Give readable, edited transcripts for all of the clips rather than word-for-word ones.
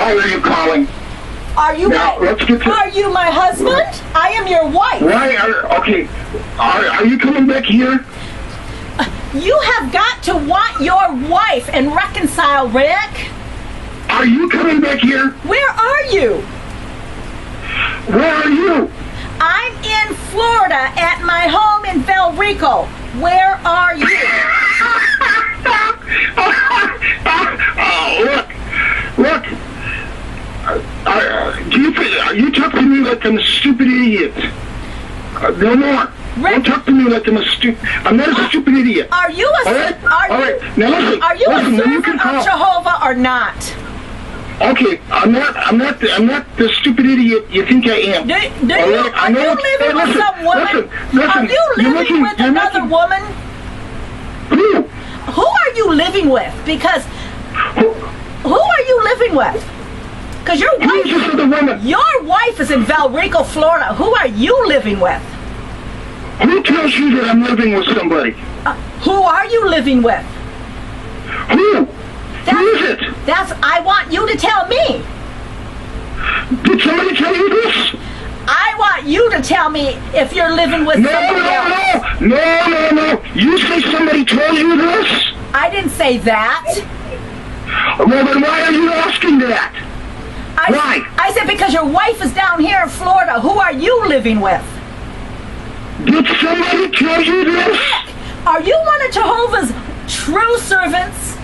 Why are you calling? Are you Now, let's get to... Are you my husband? I am your wife. Why are... Okay. Are you coming back here? You have got to want your wife and reconcile, Rick. Are you coming back here? Where are you? Where are you? I'm in Florida at my home in Valrico. Where are you? Oh, look. Are you talking to me like I'm a stupid idiot? No more. Rick, don't talk to me like I'm not a stupid idiot. Are you a... All right. Now listen. Are you listen, a servant of Jehovah or not? Okay, I'm not the stupid idiot you think I am. Are you living with some woman? Listen, are you living with another woman? Who? Who are you living with? Because who are you living with? Because your wife is in Valrico, Florida. Who are you living with? Who tells you that I'm living with somebody? Who are you living with? Who? Who is it? I want you to tell me. Did somebody tell you this? I want you to tell me if you're living with somebody else. No. You say somebody told you this? I didn't say that. Well, then why are you asking that? Why? I said because your wife is down here in Florida. Who are you living with? Did somebody tell you this? Are you one of Jehovah's true servants?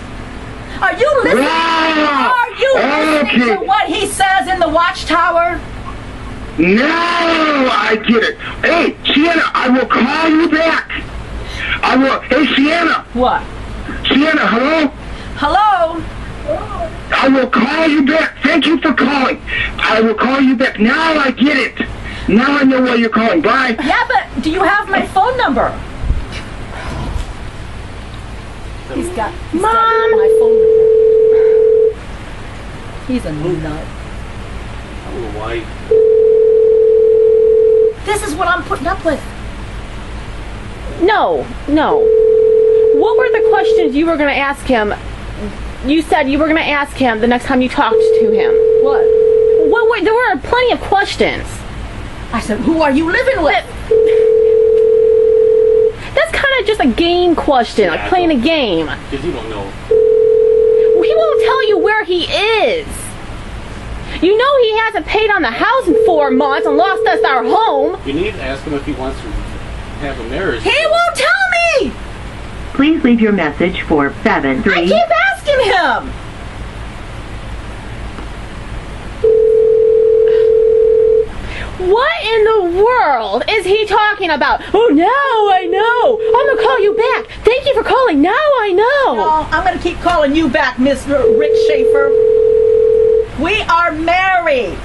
Are you listening? Wow. Are you listening to what he says in the watchtower? Now I get it. Hey, Sienna, I will call you back. I will. Hey, Sienna. What? Sienna, hello? Hello? I will call you back. Thank you for calling. I will call you back. Now I get it. Now I know why you're calling. Bye. Yeah, but do you have my phone number? He's got my phone number. He's a nut. I don't know why. This is what I'm putting up with. No. What were the questions you were going to ask him? You said you were going to ask him the next time you talked to him. What? There were plenty of questions. I said, who are you living with? That's kind of just a game question, like playing a game. Because you don't know. He won't tell you where he is. You know he hasn't paid on the house in 4 months and lost us our home. You need to ask him if he wants to have a marriage. He won't tell me! Please leave your message for 73. I keep asking him! What in the world is he talking about? Oh, now I know. I'm going to call you back. Thank you for calling. Now I know. No, I'm going to keep calling you back, Mr. Rick Schaefer. We are married.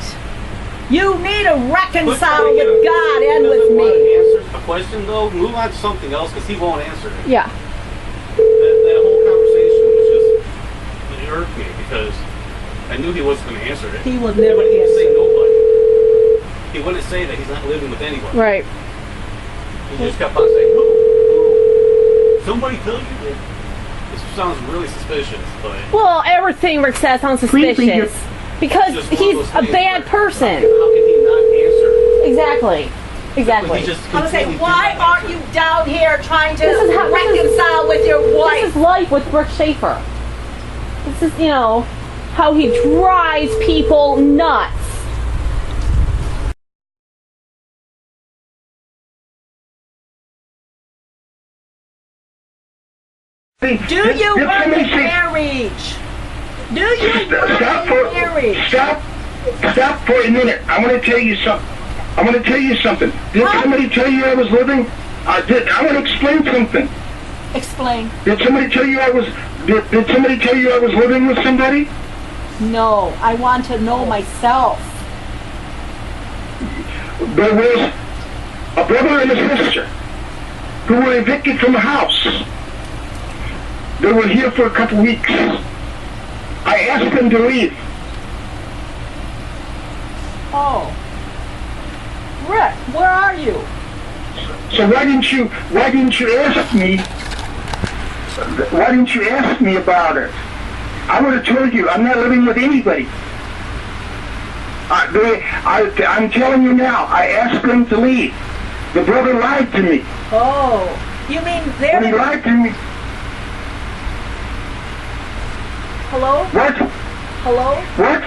You need to reconcile with God and with me. Answer a question, though. Move on to something else because he won't answer it. Yeah. That whole conversation was just, it irked me because I knew he wasn't going to answer it. He will never He answer. say nobody. He wouldn't say that he's not living with anyone. Right. He just kept on saying, who? Somebody tell you that? This sounds really suspicious, but... Well, everything Rick says sounds suspicious. Because he's a bad person. How can he not answer? Exactly. I'm going to say, why aren't you down here trying to reconcile with your wife? This is life with Rick Schaefer. This is, how he drives people nuts. Do you want marriage? Do you want marriage? Stop for a minute. I want to tell you something. Did somebody tell you I was living? I want to explain something. Explain. Did somebody tell you I was living with somebody? No, I want to know myself. There was a brother and a sister who were evicted from a house. They were here for a couple weeks. I asked them to leave. Oh. Rick, where are you? So why didn't you ask me? Why didn't you ask me about it? I would have told you I'm not living with anybody. I'm telling you now, I asked them to leave. The brother lied to me. Oh, you mean they're... When he lied to me... Hello? What? Hello? What?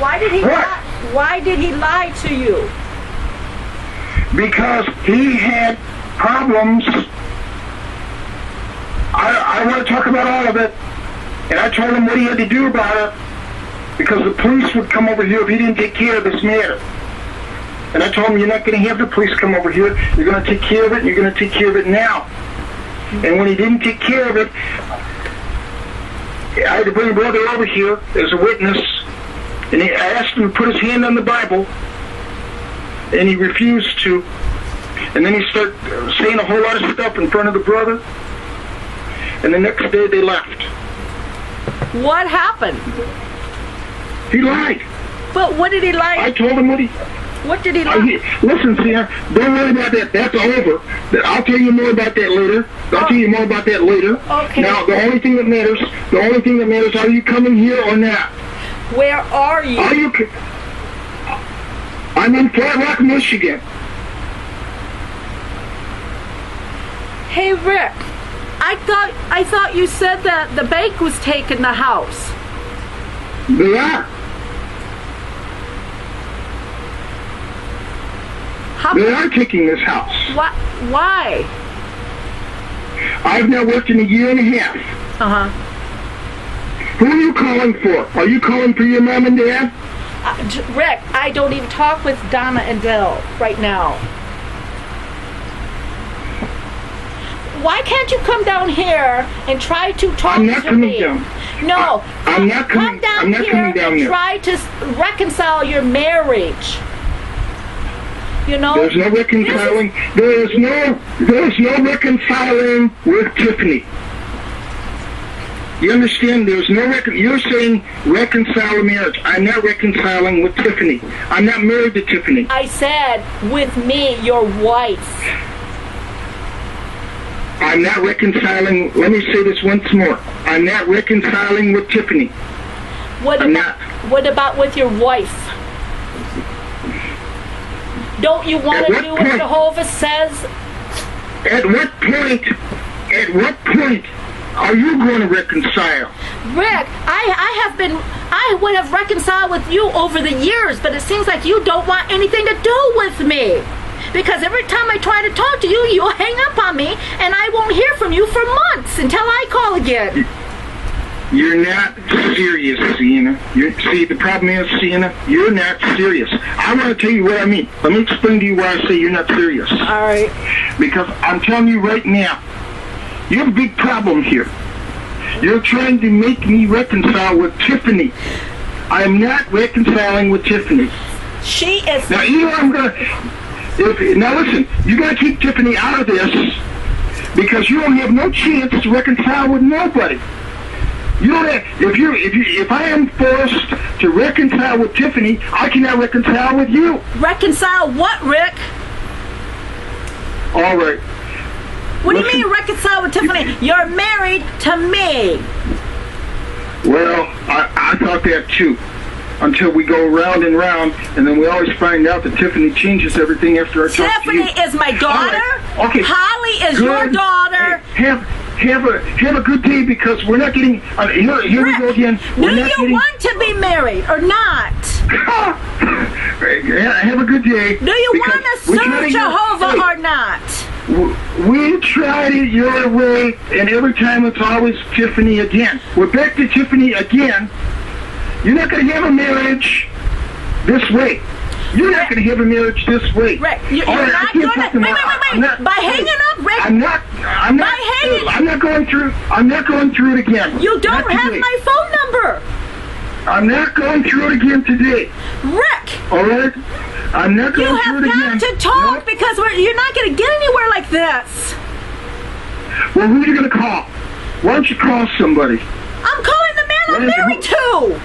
Why did he What? lie? Why did he lie to you? Because he had problems. I want to talk about all of it. And I told him what he had to do about it. Because the police would come over here if he didn't take care of this matter. And I told him, you're not going to have the police come over here. You're going to take care of it, and you're going to take care of it now. And when he didn't take care of it, I had to bring brother over here as a witness. And I asked him to put his hand on the Bible. And he refused to. And then he started saying a whole lot of stuff in front of the brother. And the next day they left. What happened? He lied. But what did he lie? I told him what he... What did he lie? Listen, Sienna, don't worry about that. That's over. I'll tell you more about that later. I'll tell you more about that later. Okay. Now, the only thing that matters, are you coming here or not? Where are you? I'm in Flat Rock, Michigan. Hey, Rick. I thought you said that the bank was taking the house. They are. They are taking this house. Why? I've now worked in a year and a half. Uh-huh. Who are you calling for? Are you calling for your mom and dad? Rick, I don't even talk with Donna and Dell right now. Why can't you come down here and try to talk to me? I'm not coming down. No, I'm not coming. Come down I'm not here coming down and there. try to reconcile your marriage. You know? There's no reconciling. There's no reconciling with Tiffany. You understand? There's no You're saying reconcile a marriage. I'm not reconciling with Tiffany. I'm not married to Tiffany. I said with me, your wife. I'm not reconciling. Let me say this once more. I'm not reconciling with Tiffany. What about with your wife? Don't you want to do what Jehovah says? At what point are you going to reconcile? Rick, I would have reconciled with you over the years, but it seems like you don't want anything to do with me. Because every time I try to talk to you, you'll hang up on me, and I won't hear from you for months until I call again. You're not serious, Sienna. See, the problem is, Sienna, you're not serious. I want to tell you what I mean. Let me explain to you why I say you're not serious. All right. Because I'm telling you right now, you have a big problem here. You're trying to make me reconcile with Tiffany. I'm not reconciling with Tiffany. She is... Now, you know I'm going to... Now listen, you got to keep Tiffany out of this because you don't have no chance to reconcile with nobody. You don't have, if I am forced to reconcile with Tiffany, I cannot reconcile with you. Reconcile what, Rick? All right. What do you mean reconcile with Tiffany? You're married to me. Well, I thought that too. Until we go round and round, and then we always find out that Tiffany changes everything after I talk to you. Tiffany is my daughter. Right. Okay. Holly is Good. your daughter. Hey, have a good day because we're not getting. Here Rick, we go again. Do you want to be married or not? Have a good day. Do you want to serve Jehovah or not? We tried it your way, and every time it's always Tiffany again. We're back to Tiffany again. You're not going to have a marriage this way. You're not going to have a marriage this way. Rick, you're not going to... Wait. By hanging up, Rick... I'm not going through it again. You don't have my phone number. I'm not going through it again today. Rick! All right? I'm not going through it again. You have got to talk because you're not going to get anywhere like this. Well, who are you going to call? Why don't you call somebody? I'm calling the man I'm married to.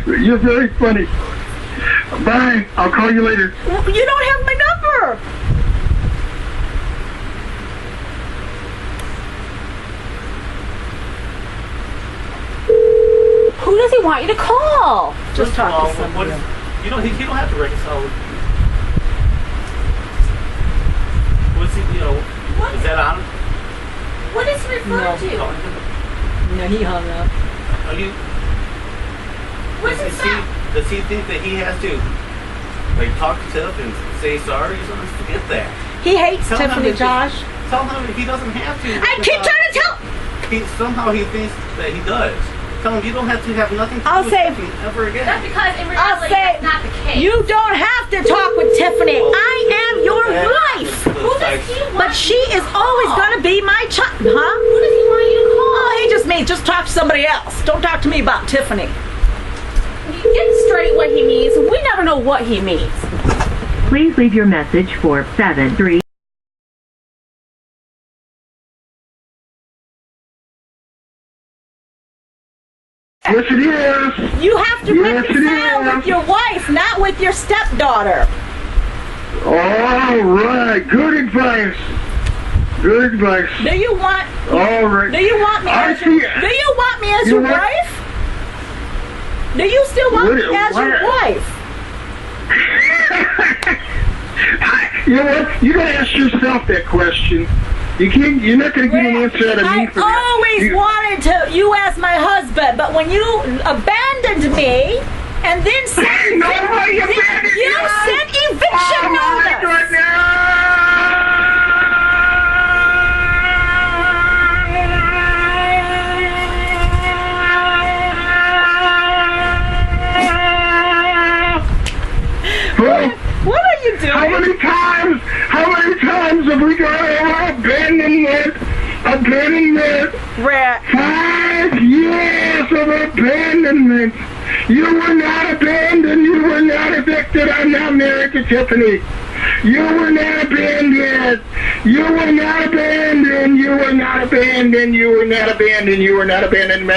You're very funny. Bye. I'll call you later. You don't have my number. Who does he want you to call? Just First of talk all, to somebody. you don't have to reconcile with you. What's he, is that on? What is he referring to? No, he hung up. Are you? What's his son? Does he think that he has to, like, talk to Tiff and say sorry or something? Forget that. He hates Tell him Tiffany, that Josh. Tell him he doesn't have to. I keep trying to tell. Somehow he thinks that he does. Tell him you don't have to have nothing to I'll do say- with Tiffany ever again. That's because in I'll reality, say, that's not the case. you don't have to talk with Tiffany. I am your wife. Who does he want? But she is always going to be my child. Huh? Who does he want you to call? Oh, he just means just talk to somebody else. Don't talk to me about Tiffany. Get straight what he means. We never know what he means. Please leave your message for 73. Yes, it is. You have to Yes, it reconcile is. with your wife, not with your stepdaughter. All right. Good advice. Good advice. Do you want? All right. Do you want me I as your? see. Do you want me as You your know what? wife? Do you still want me as your What? wife? You know what? You gotta ask yourself that question. You can't. You're not gonna get an answer out of me I for that. always You- wanted to you as my husband, but when you abandoned me and then sent Nobody abandoned you you. sent eviction Oh my notice. Well, What are you doing? how many times have we got over abandonment? Abandonment. Rat. 5 years of abandonment. You were not abandoned. You were not evicted. I'm not married to Tiffany. You were not abandoned. You were not abandoned. You were not abandoned. You were not abandoned. You were not abandoned.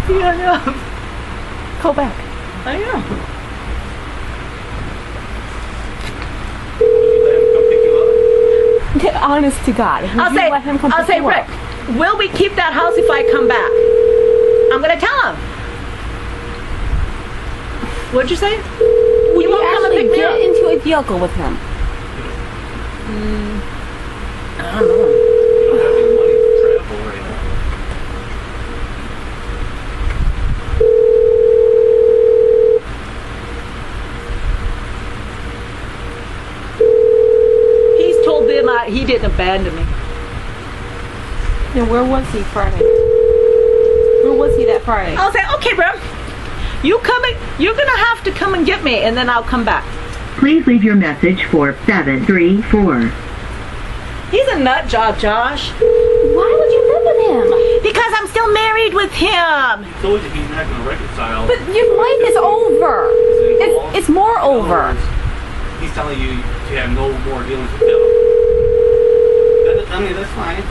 Yeah, I know. Go back. I know. Would you let him come pick you up? Honest to God. Would I'll you say, let him come I'll pick say, you Rick, up? will we keep that house if I come back? I'm gonna tell him. What'd you say? Will you won't come and actually pick me get up? into a vehicle with him? I don't know. You don't have any money for travel right now. He's told them he didn't abandon me. And where was he Friday? Where was he that Friday? I'll say, okay, bro. You're gonna have to come and get me, and then I'll come back. Please leave your message for 734. He's a nut job, Josh. Why would you live with him? Because I'm still married with him. He told you he's not going to reconcile. But your life is over. It's more over. He's telling you to have no more dealings with him. I mean, that's fine.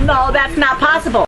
No, that's not possible.